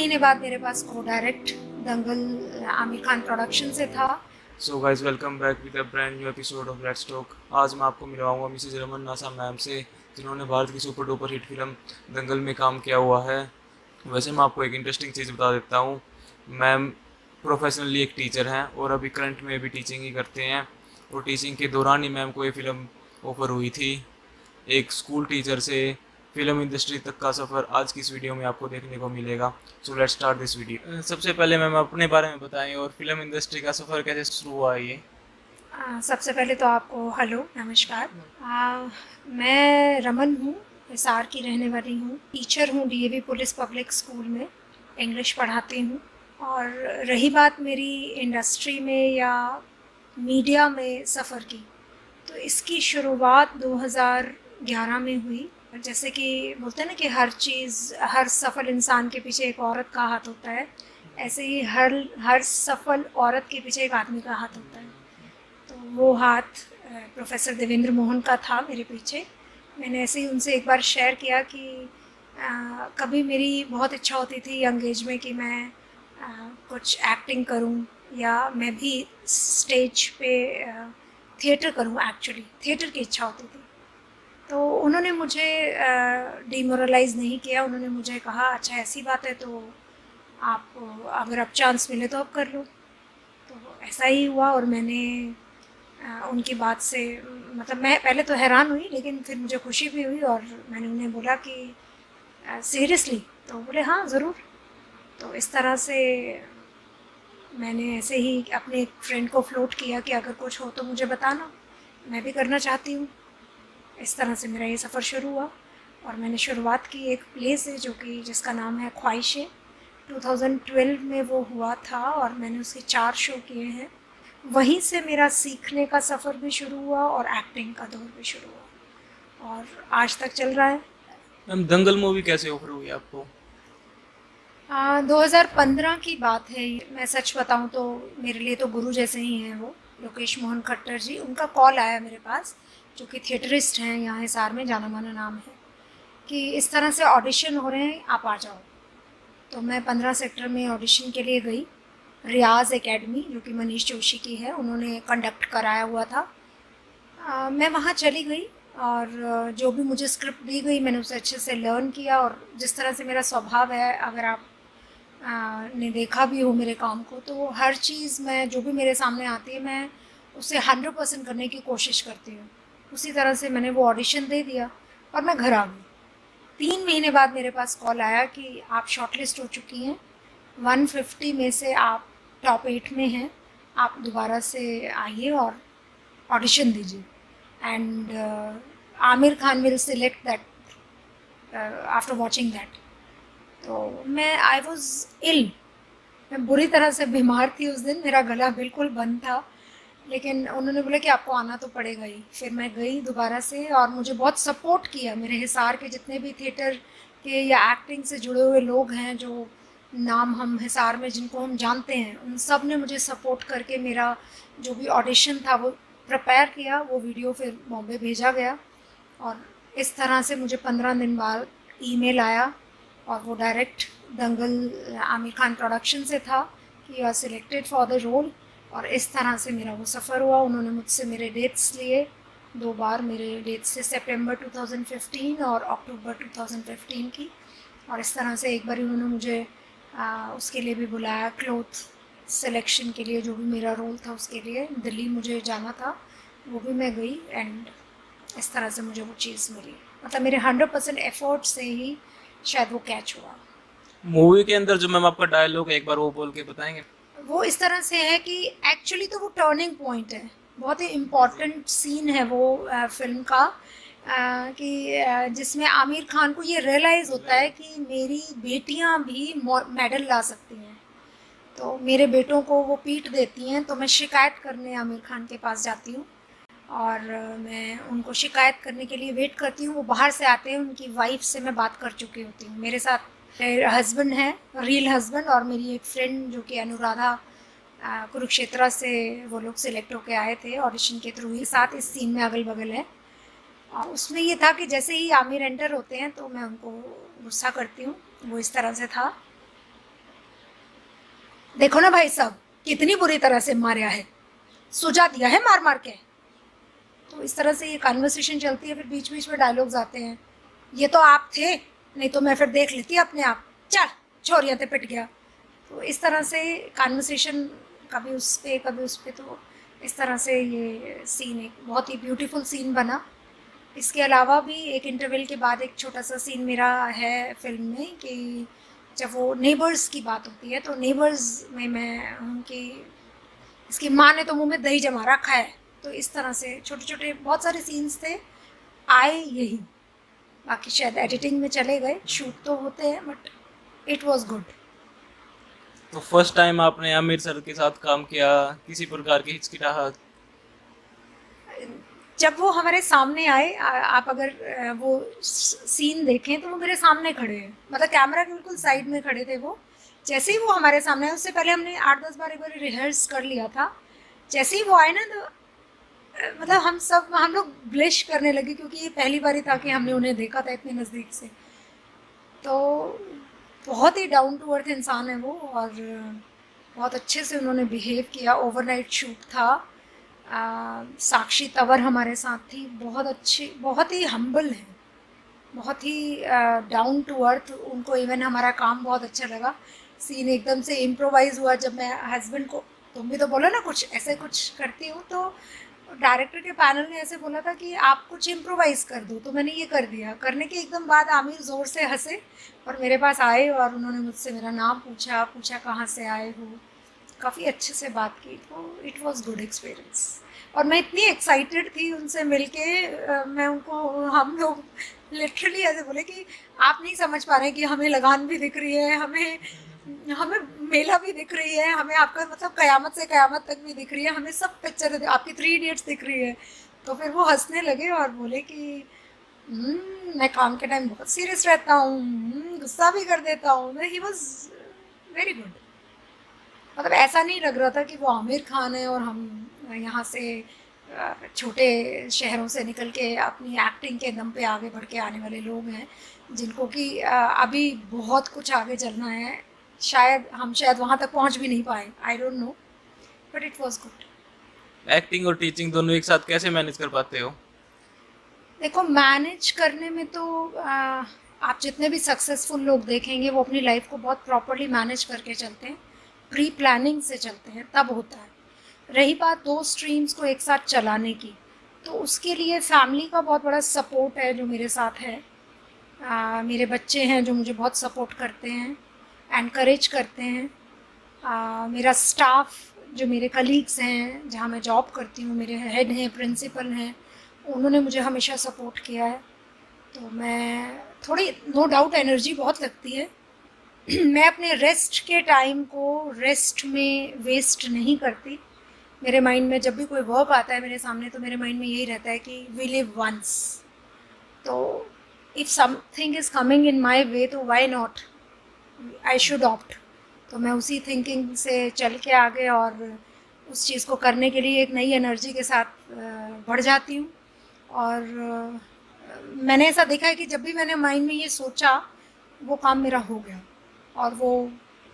महीने बाद मेरे पास को डायरेक्ट दंगल आमिर खान प्रोडक्शन से था। So guys welcome back with a brand new episode of let's talk. आज मैं आपको मिलवाऊंगा मिसेज रमन नासा मैम से, जिन्होंने भारत की सुपर डुपर हिट फिल्म दंगल में काम किया हुआ है। वैसे मैं आपको एक इंटरेस्टिंग चीज़ बता देता हूँ। मैम प्रोफेशनली एक टीचर हैं और अभी करंट में भी टीचिंग ही करते हैं, और टीचिंग के दौरान ही मैम को ये फिल्म ऑफर हुई थी। एक स्कूल टीचर से फिल्म इंडस्ट्री तक का सफ़र आज की इस वीडियो में आपको देखने को मिलेगा। So let's start this video. सबसे पहले मैम अपने बारे में बताएं और फिल्म इंडस्ट्री का सफ़र कैसे शुरू हुआ ये। सबसे पहले तो आपको हेलो नमस्कार। मैं रमन हूँ, हिसार की रहने वाली हूँ, टीचर हूँ डीएवी पुलिस पब्लिक स्कूल में, इंग्लिश पढ़ाती हूँ। और रही बात मेरी इंडस्ट्री में या मीडिया में सफ़र की, तो इसकी शुरुआत 2011 में हुई। जैसे कि बोलते हैं ना कि हर चीज़, हर सफल इंसान के पीछे एक औरत का हाथ होता है, ऐसे ही हर सफल औरत के पीछे एक आदमी का हाथ होता है। तो वो हाथ प्रोफेसर देवेंद्र मोहन का था मेरे पीछे। मैंने ऐसे ही उनसे एक बार शेयर किया कि कभी मेरी बहुत इच्छा होती थी यंग एज में कि मैं कुछ एक्टिंग करूं, या मैं भी स्टेज पे थिएटर करूं। एक्चुअली थिएटर की इच्छा होती थी। तो उन्होंने मुझे डिमोरलाइज़ नहीं किया। उन्होंने मुझे कहा अच्छा ऐसी बात है तो आप, अगर अब चांस मिले तो अब कर लो। तो ऐसा ही हुआ और मैंने उनकी बात से, मतलब मैं पहले तो हैरान हुई, लेकिन फिर मुझे खुशी भी हुई। और मैंने उन्हें बोला कि सीरियसली? तो बोले हाँ ज़रूर। तो इस तरह से मैंने ऐसे ही अपने एक फ्रेंड को फ्लोट किया कि अगर कुछ हो तो मुझे बताना, मैं भी करना चाहती हूँ। इस तरह से मेरा ये सफ़र शुरू हुआ और मैंने शुरुआत की एक प्ले से, जो कि जिसका नाम है ख्वाहिशें। 2012 में वो हुआ था और मैंने उसके 4 शो किए हैं। वहीं से मेरा सीखने का सफ़र भी शुरू हुआ और एक्टिंग का दौर भी शुरू हुआ और आज तक चल रहा है। मैम दंगल मूवी कैसे ऑफर हुई आपको? 2015 की बात है ये। मैं सच बताऊं तो मेरे लिए तो गुरु जैसे ही हैं वो, लोकेश मोहन खट्टर जी। उनका कॉल आया मेरे पास, जो कि थिएटरिस्ट हैं यहाँ हिसार में, जाना माना नाम है, कि इस तरह से ऑडिशन हो रहे हैं, आप आ जाओ। तो मैं 15 सेक्टर में ऑडिशन के लिए गई। रियाज एकेडमी, जो कि मनीष जोशी की है, उन्होंने कंडक्ट कराया हुआ था। मैं वहाँ चली गई और जो भी मुझे स्क्रिप्ट दी गई मैंने उसे अच्छे से लर्न किया। और जिस तरह से मेरा स्वभाव है, अगर आप ने देखा भी हो मेरे काम को, तो हर चीज़ मैं, जो भी मेरे सामने आती है, मैं उसे 100% करने की कोशिश करती हूँ। उसी तरह से मैंने वो ऑडिशन दे दिया और मैं घर आ गई। 3 महीने बाद मेरे पास कॉल आया कि आप शॉर्टलिस्ट हो चुकी हैं, 150 में से आप टॉप 8 में हैं, आप दोबारा से आइए और ऑडिशन दीजिए, and Aamir Khan will select that after watching that. तो मैं, आई वॉज इल, मैं बुरी तरह से बीमार थी उस दिन, मेरा गला बिल्कुल बंद था। लेकिन उन्होंने बोला कि आपको आना तो पड़ेगा ही। फिर मैं गई दोबारा से और मुझे बहुत सपोर्ट किया। मेरे हिसार के जितने भी थिएटर के या एक्टिंग से जुड़े हुए लोग हैं, जो नाम हम हिसार में जिनको हम जानते हैं, उन सब ने मुझे सपोर्ट करके मेरा जो भी ऑडिशन था वो प्रिपेयर किया। वो वीडियो फिर बॉम्बे भेजा गया और इस तरह से मुझे 15 दिन बाद ईमेल आया और वो डायरेक्ट दंगल आमिर खान प्रोडक्शन से था कि you are selected for the role. और इस तरह से मेरा वो सफ़र हुआ। उन्होंने मुझसे मेरे डेट्स लिए, 2 बार मेरे डेट्स से, सितंबर 2015 और अक्टूबर 2015 की। और इस तरह से एक बार उन्होंने मुझे उसके लिए भी बुलाया, क्लोथ सिलेक्शन के लिए, जो भी मेरा रोल था उसके लिए दिल्ली मुझे जाना था, वो भी मैं गई। एंड इस तरह से मुझे वो चीज़ मिली। मतलब मेरे 100% एफर्ट से ही शायद वो कैच हुआ। मूवी के अंदर जो मैम आपका डायलॉग है, एक बार वो बोल के बताएंगे? वो इस तरह से है कि एक्चुअली तो वो टर्निंग पॉइंट है, बहुत ही इम्पॉर्टेंट सीन है वो फिल्म का, कि जिसमें आमिर खान को ये रियलाइज़ होता है कि मेरी बेटियां भी मेडल ला सकती हैं। तो मेरे बेटों को वो पीट देती हैं, तो मैं शिकायत करने आमिर खान के पास जाती हूँ और मैं उनको शिकायत करने के लिए वेट करती हूँ। वो बाहर से आते हैं, उनकी वाइफ से मैं बात कर चुकी होती हूँ। मेरे साथ हस्बैंड है, रियल हस्बैंड, और मेरी एक फ्रेंड जो कि अनुराधा, कुरुक्षेत्रा से वो लोग सिलेक्ट होके आए थे ऑडिशन के थ्रू ही, साथ इस सीन में अगल बगल है। और उसमें ये था कि जैसे ही आमिर एंटर होते हैं तो मैं उनको गुस्सा करती हूँ, वो इस तरह से था। देखो ना भाई साहब, कितनी बुरी तरह से मारा है, सुझा दिया है मार मार के। तो इस तरह से ये कन्वर्सेशन चलती है, फिर बीच बीच में डायलॉग्स आते हैं, ये तो आप थे, नहीं तो मैं फिर देख लेती अपने आप, चल छोरियाँ ते पिट गया। तो इस तरह से कन्वर्सेशन कभी उस पर कभी उस पर, तो इस तरह से ये सीन एक बहुत ही ब्यूटीफुल सीन बना। इसके अलावा भी एक इंटरवल के बाद एक छोटा सा सीन मेरा है फिल्म में कि जब वो नेबर्स की बात होती है, तो नेबर्स में मैं हूँ कि इसकी माँ ने तो मुंह में दही जमा रखा है। तो इस तरह से छोटे छोटे बहुत सारे सीन्स थे, आए यही, बाकी शायद एडिटिंग में चले गए, शूट तो होते हैं बट इट वॉज गुड। तो फर्स्ट टाइम आपने आमिर सर के साथ काम किया, किसी प्रकार की हिचकिचाहट? जब वो हमारे सामने आए, आप अगर वो सीन देखें तो वो मेरे सामने खड़े हैं, मतलब कैमरा के बिल्कुल साइड में खड़े थे वो। जैसे ही वो हमारे सामने आए, उससे पहले हमने 8-10 बार एक बार रिहर्स कर लिया था। जैसे ही वो आए ना, तो मतलब हम लोग ब्लिश करने लगे, क्योंकि ये पहली बार ही था कि हमने उन्हें देखा था इतने नज़दीक से। तो बहुत ही डाउन टू अर्थ इंसान है वो, और बहुत अच्छे से उन्होंने बिहेव किया। ओवरनाइट शूट था। साक्षी तंवर हमारे साथ थी, बहुत अच्छी, बहुत ही हम्बल है, बहुत ही डाउन टू अर्थ। उनको इवन हमारा काम बहुत अच्छा लगा। सीन एकदम से इम्प्रोवाइज़ हुआ, जब मैं हस्बैंड को, तुम भी तो बोलो ना कुछ ऐसे कुछ करती हूँ, तो डायरेक्टर के पैनल ने ऐसे बोला था कि आप कुछ इम्प्रोवाइज़ कर दो, तो मैंने ये कर दिया। करने के एकदम बाद आमिर ज़ोर से हंसे और मेरे पास आए, और उन्होंने मुझसे मेरा नाम पूछा कहाँ से आए हो, काफ़ी अच्छे से बात की। तो इट वाज गुड एक्सपीरियंस, और मैं इतनी एक्साइटेड थी उनसे मिलके। मैं उनको, हम लोग लिटरली ऐसे बोले कि आप नहीं समझ पा रहे कि हमें लगान भी दिख रही है, हमें हमें मेला भी दिख रही है, हमें आपका मतलब कयामत से कयामत तक भी दिख रही है, हमें सब पिक्चर आपकी 3 इडियट्स दिख रही है। तो फिर वो हंसने लगे और बोले कि मैं काम के टाइम बहुत सीरियस रहता हूँ, गुस्सा भी कर देता हूँ। He was very good. मतलब ऐसा नहीं लग रहा था कि वो आमिर खान है और हम यहाँ से छोटे शहरों से निकल के अपनी एक्टिंग के दम पे आगे बढ़ के आने वाले लोग हैं, जिनको कि अभी बहुत कुछ आगे चलना है। शायद वहाँ तक पहुँच भी नहीं पाए, I don't know, but it was good. Acting और टीचिंग दोनों एक साथ कैसे मैनेज कर पाते हो? देखो, मैनेज करने में तो आप जितने भी सक्सेसफुल लोग देखेंगे वो अपनी लाइफ को बहुत प्रॉपरली मैनेज करके चलते हैं, प्री प्लानिंग से चलते हैं, तब होता है। रही बात 2 स्ट्रीम्स को एक साथ चलाने की, तो उसके लिए फैमिली का बहुत बड़ा सपोर्ट है जो मेरे साथ है। मेरे बच्चे हैं जो मुझे बहुत सपोर्ट करते हैं, एनकरेज करते हैं। मेरा स्टाफ, जो मेरे कलीग्स हैं जहाँ मैं जॉब करती हूँ, मेरे हेड हैं, प्रिंसिपल हैं, उन्होंने मुझे हमेशा सपोर्ट किया है। तो मैं थोड़ी, नो डाउट एनर्जी बहुत लगती है। मैं अपने रेस्ट के टाइम को रेस्ट में वेस्ट नहीं करती। मेरे माइंड में जब भी कोई वर्क आता है मेरे सामने, तो मेरे माइंड में यही रहता है कि वी लिव वंस, तो if something is coming in my way, तो why not, I should opt. तो मैं उसी थिंकिंग से चल के आगे और उस चीज़ को करने के लिए एक नई एनर्जी के साथ बढ़ जाती हूँ। और मैंने ऐसा देखा है कि जब भी मैंने माइंड में ये सोचा, वो काम मेरा हो गया, और वो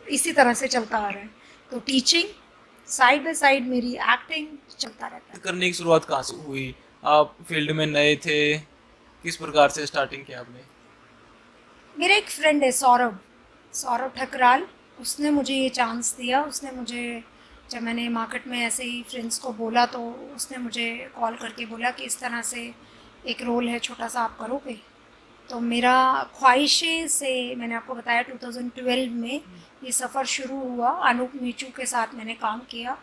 इसी तरह से चलता आ रहा है। तो टीचिंग साइड बाय साइड मेरी एक्टिंग चलता रहता है। करने की शुरुआत कहाँ से हुई? आप फील्ड में नए थे, किस प्रकार से स्टार्टिंग किया आपने? मेरा एक फ्रेंड है सौरभ, सौरभ ठकराल, उसने मुझे ये चांस दिया। उसने मुझे, जब मैंने मार्केट में ऐसे ही फ्रेंड्स को बोला, तो उसने मुझे कॉल करके बोला कि इस तरह से एक रोल है छोटा सा, आप करोगे? तो मेरा ख्वाहिशें से, मैंने आपको बताया 2012 में ये सफ़र शुरू हुआ। अनूप मीचू के साथ मैंने काम किया,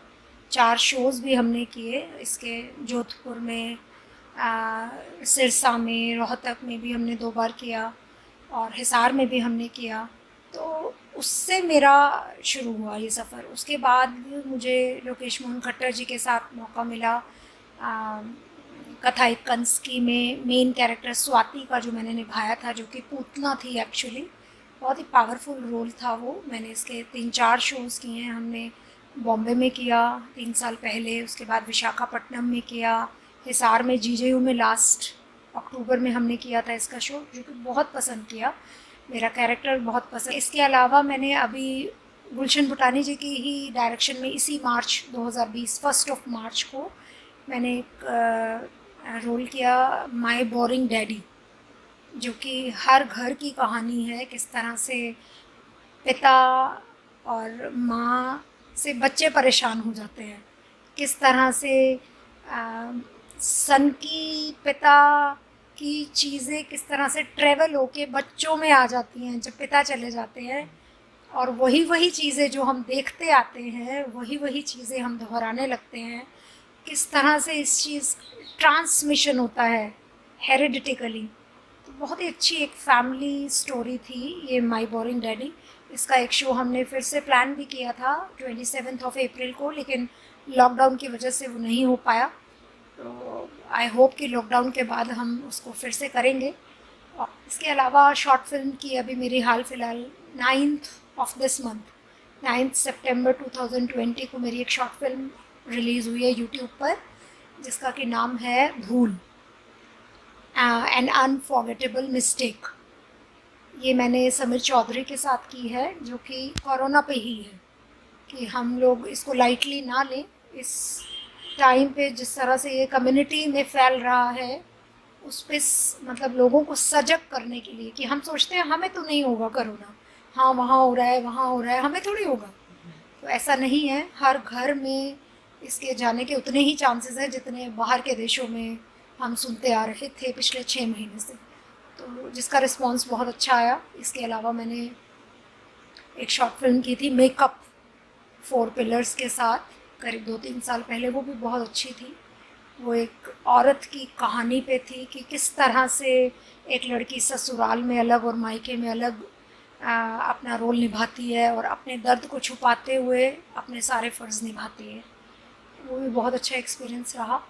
4 शोज़ भी हमने किए इसके, जोधपुर में, सिरसा में, रोहतक में भी हमने 2 बार किया, और हिसार में भी हमने किया। तो उससे मेरा शुरू हुआ ये सफ़र। उसके बाद मुझे लोकेश मोहन खट्टर जी के साथ मौका मिला कथा एक कंस की में मेन कैरेक्टर स्वाति का जो मैंने निभाया था, जो कि पूतना थी एक्चुअली। बहुत ही पावरफुल रोल था वो। मैंने इसके 3-4 शोज़ किए हैं। हमने बॉम्बे में किया 3 साल पहले, उसके बाद विशाखापट्टनम में किया, हिसार में जीजेयू में लास्ट अक्टूबर में हमने किया था इसका शो, जो कि बहुत पसंद किया, मेरा कैरेक्टर बहुत पसंद। इसके अलावा मैंने अभी गुलशन भुटानी जी की ही डायरेक्शन में इसी मार्च 2020 1 मार्च को मैंने एक रोल किया माय बोरिंग डैडी, जो कि हर घर की कहानी है, किस तरह से पिता और माँ से बच्चे परेशान हो जाते हैं, किस तरह से सन की पिता की चीज़ें किस तरह से ट्रेवल होके बच्चों में आ जाती हैं जब पिता चले जाते हैं, और वही वही चीज़ें जो हम देखते आते हैं वही वही चीज़ें हम दोहराने लगते हैं, किस तरह से इस चीज़ ट्रांसमिशन होता है हेरिडिटिकली। तो बहुत ही अच्छी एक फैमिली स्टोरी थी ये माय बोरिंग डैडी। इसका एक शो हमने फिर से प्लान भी किया था 27 अप्रैल को, लेकिन लॉकडाउन की वजह से वो नहीं हो पाया। तो आई होप कि लॉकडाउन के बाद हम उसको फिर से करेंगे। और इसके अलावा शॉर्ट फिल्म की अभी मेरी हाल फिलहाल 9 सितंबर 2020 को मेरी एक शॉर्ट फिल्म रिलीज़ हुई है यूट्यूब पर, जिसका कि नाम है भूल, एन अनफॉरगेटेबल मिस्टेक। ये मैंने समीर चौधरी के साथ की है, जो कि कोरोना पे ही है, कि हम लोग इसको लाइटली ना लें। इस टाइम पे जिस तरह से ये कम्युनिटी में फैल रहा है, उस पे मतलब लोगों को सजग करने के लिए, कि हम सोचते हैं हमें तो नहीं होगा कोरोना, हाँ वहाँ हो रहा है वहाँ हो रहा है, हमें थोड़ी होगा। तो ऐसा नहीं है, हर घर में इसके जाने के उतने ही चांसेस हैं जितने बाहर के देशों में हम सुनते आ रहे थे पिछले 6 महीने से। तो जिसका रिस्पांस बहुत अच्छा आया। इसके अलावा मैंने एक शॉर्ट फिल्म की थी मेकअप 4 पिलर्स के साथ, करीब 2-3 साल पहले, वो भी बहुत अच्छी थी। वो एक औरत की कहानी पे थी कि किस तरह से एक लड़की ससुराल में अलग और मायके में अलग अपना रोल निभाती है, और अपने दर्द को छुपाते हुए अपने सारे फ़र्ज़ निभाती है। वो भी बहुत अच्छा एक्सपीरियंस रहा।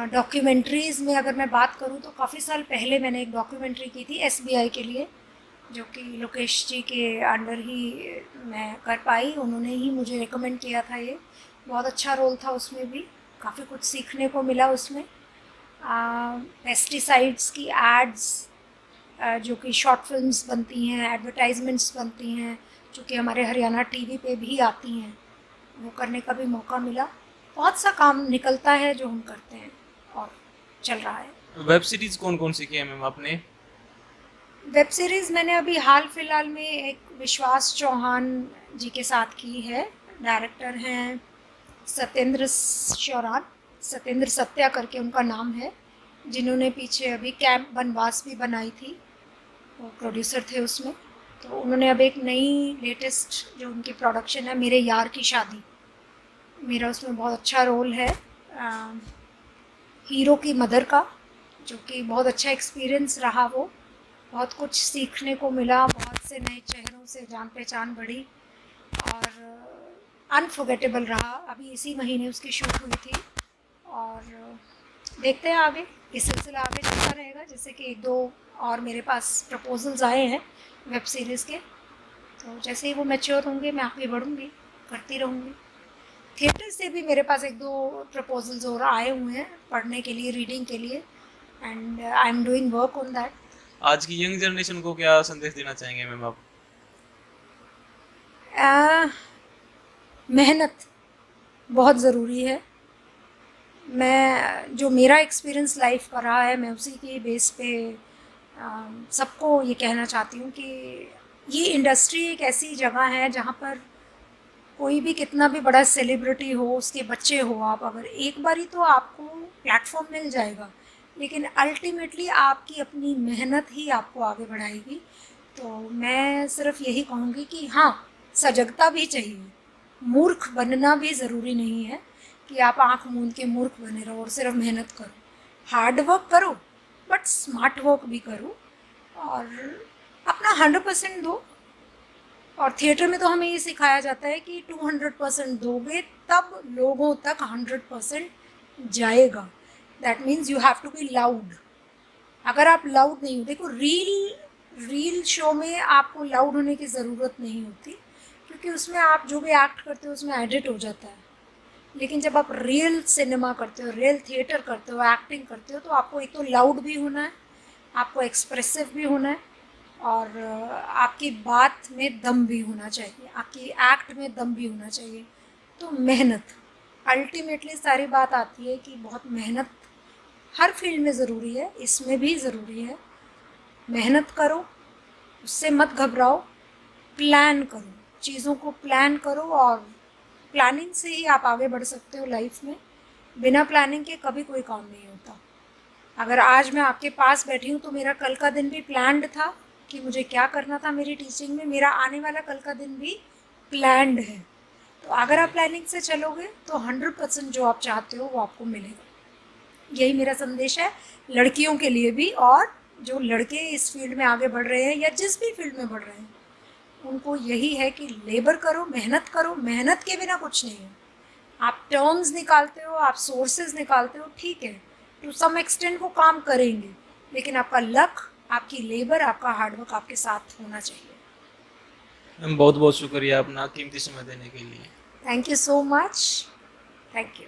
डॉक्यूमेंट्रीज़ में अगर मैं बात करूँ तो काफ़ी साल पहले मैंने एक डॉक्यूमेंट्री की थी SBI के लिए, जो कि लोकेश जी के अंडर ही मैं कर पाई। उन्होंने ही मुझे रिकमेंड किया था। ये बहुत अच्छा रोल था, उसमें भी काफ़ी कुछ सीखने को मिला उसमें। पेस्टिसाइड्स की एड्स जो कि शॉर्ट फिल्म्स बनती हैं, एडवर्टाइजमेंट्स बनती हैं, जो कि हमारे हरियाणा टीवी पे भी आती हैं, वो करने का भी मौका मिला। बहुत सा काम निकलता है जो हम करते हैं और चल रहा है। वेब सीरीज़ कौन कौन सी की है मैम आपने? वेब सीरीज़ मैंने अभी हाल फिलहाल में एक विश्वास चौहान जी के साथ की है। डायरेक्टर हैं सत्येंद्र शौरान, सत्येंद्र सत्या करके उनका नाम है, जिन्होंने पीछे अभी कैंप बनवास भी बनाई थी, वो प्रोड्यूसर थे उसमें। तो उन्होंने अब एक नई लेटेस्ट जो उनकी प्रोडक्शन है मेरे यार की शादी, मेरा उसमें बहुत अच्छा रोल है हीरो की मदर का, जो कि बहुत अच्छा एक्सपीरियंस रहा। वो बहुत कुछ सीखने को मिला, बहुत से नए चेहरों से जान पहचान बढ़ी, और अनफॉरगेटेबल रहा। अभी इसी महीने उसकी शूट हुई थी, और देखते हैं आगे ये सिलसिला आगे चलता रहेगा। जैसे कि 1-2 और मेरे पास प्रपोजल्स आए हैं वेब सीरीज़ के, तो जैसे ही वो मैच्योर होंगे मैं आगे बढ़ूँगी, करती रहूँगी। थिएटर से भी मेरे पास 1-2 प्रपोजल्स और आए हुए हैं पढ़ने के लिए, रीडिंग के लिए, and I am doing work on that. आज की यंग जनरेशन को क्या संदेश देना चाहेंगे मैम आप? मेहनत बहुत ज़रूरी है। मैं जो मेरा एक्सपीरियंस लाइफ का रहा है, मैं उसी के बेस पे सबको ये कहना चाहती हूँ कि ये इंडस्ट्री एक ऐसी जगह है जहाँ पर कोई भी कितना भी बड़ा सेलिब्रिटी हो, उसके बच्चे हो, आप अगर एक बारी तो आपको प्लेटफॉर्म मिल जाएगा, लेकिन अल्टीमेटली आपकी अपनी मेहनत ही आपको आगे बढ़ाएगी। तो मैं सिर्फ यही कहूँगी कि हाँ, सजगता भी चाहिए, मूर्ख बनना भी ज़रूरी नहीं है कि आप आँख मूंद के मूर्ख बने रहो और सिर्फ मेहनत करो। हार्ड वर्क करो, बट स्मार्ट वर्क भी करो, और अपना 100% दो। और थिएटर में तो हमें ये सिखाया जाता है कि 200% दोगे तब लोगों तक 100% जाएगा। That means you have to be loud. अगर आप लाउड नहीं हो, देखो रील शो में आपको लाउड होने की ज़रूरत नहीं होती, क्योंकि उसमें आप जो भी एक्ट करते हो उसमें एडिट हो जाता है। लेकिन जब आप रियल सिनेमा करते हो, रियल थिएटर करते हो, एक्टिंग करते हो, तो आपको एक तो लाउड भी होना है, आपको एक्सप्रेसिव भी होना है, और आपकी बात में दम भी होना चाहिए, आपकी एक्ट में दम भी होना चाहिए। तो मेहनत अल्टीमेटली सारी बात आती है कि बहुत मेहनत हर फील्ड में ज़रूरी है, इसमें भी ज़रूरी है। मेहनत करो, उससे मत घबराओ, प्लान करो, चीज़ों को प्लान करो और प्लानिंग से ही आप आगे बढ़ सकते हो लाइफ में। बिना प्लानिंग के कभी कोई काम नहीं होता। अगर आज मैं आपके पास बैठी हूँ तो मेरा कल का दिन भी प्लान्ड था कि मुझे क्या करना था मेरी टीचिंग में, मेरा आने वाला कल का दिन भी प्लान्ड है। तो अगर आप प्लानिंग से चलोगे तो 100% जो आप चाहते हो वो आपको मिलेगा। यही मेरा संदेश है लड़कियों के लिए भी, और जो लड़के इस फील्ड में आगे बढ़ रहे हैं या जिस भी फील्ड में बढ़ रहे हैं उनको यही है कि लेबर करो, मेहनत के बिना कुछ नहीं है। आप टर्म्स निकालते हो, आप सोर्सेज निकालते हो, ठीक है, टू सम एक्सटेंट वो काम करेंगे, लेकिन आपका लक, आपकी लेबर, आपका हार्डवर्क आपके साथ होना चाहिए। मैम बहुत बहुत शुक्रिया अपना कीमती समय देने के लिए। Thank you so much. Thank you.